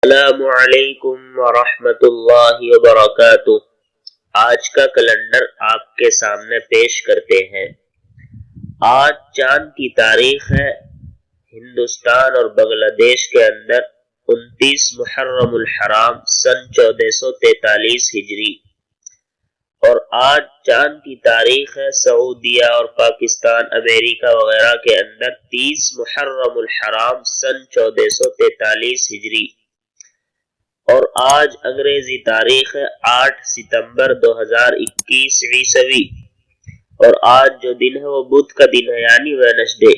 السلام علیکم ورحمۃ اللہ وبرکاتہ۔ آج کا کیلنڈر آپ کے سامنے پیش کرتے ہیں۔ آج چاند کی تاریخ ہے ہندوستان اور بنگلہ دیش کے اندر 29 محرم الحرام سن 1443 ہجری، اور آج چاند کی تاریخ ہے سعودیہ اور پاکستان، امریکہ وغیرہ کے اندر 30 محرم الحرام سن 1443 ہجری، اور آج انگریزی تاریخ ہے 8 ستمبر 2021 عیسوی، اور آج جو دن ہے وہ بدھ کا دن ہے، یعنی وینسڈے۔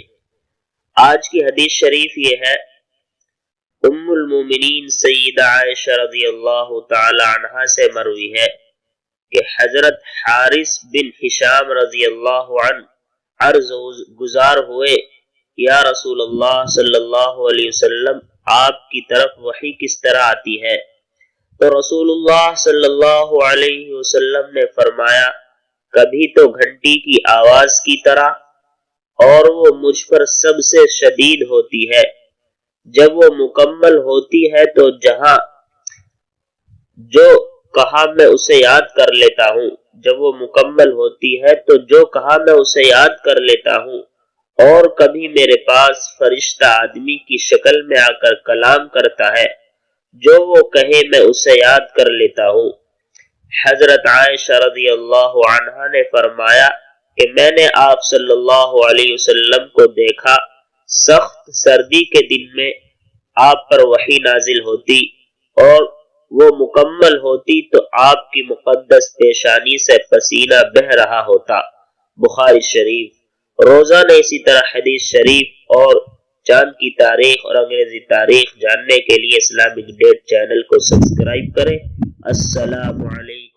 آج کی حدیث شریف یہ ہے، ام المومنین سیدہ عائشہ رضی اللہ تعالی عنہا سے مروی ہے کہ حضرت حارث بن ہشام رضی اللہ عنہ عرض گزار ہوئے، یا رسول اللہ صلی اللہ علیہ وسلم، آپ کی طرف وحی کس طرح آتی ہے؟ تو رسول اللہ صلی اللہ علیہ وسلم نے فرمایا، کبھی تو گھنٹی کی آواز کی طرح، اور وہ مجھ پر سب سے شدید ہوتی ہے، جب وہ مکمل ہوتی ہے تو جہاں جو کہا میں اسے یاد کر لیتا ہوں، جب وہ مکمل ہوتی ہے تو جو کہا میں اسے یاد کر لیتا ہوں، اور کبھی میرے پاس فرشتہ آدمی کی شکل میں آ کر کلام کرتا ہے، جو وہ کہے میں اسے یاد کر لیتا ہوں۔ حضرت عائشہ رضی اللہ عنہا نے فرمایا کہ میں نے آپ صلی اللہ علیہ وسلم کو دیکھا، سخت سردی کے دن میں آپ پر وحی نازل ہوتی، اور وہ مکمل ہوتی تو آپ کی مقدس پیشانی سے پسینہ بہہ رہا ہوتا۔ بخاری شریف۔ روزانہ اسی طرح حدیث شریف اور چاند کی تاریخ اور انگریزی تاریخ جاننے کے لیے اسلامک ڈیٹ چینل کو سبسکرائب کریں۔ السلام علیکم۔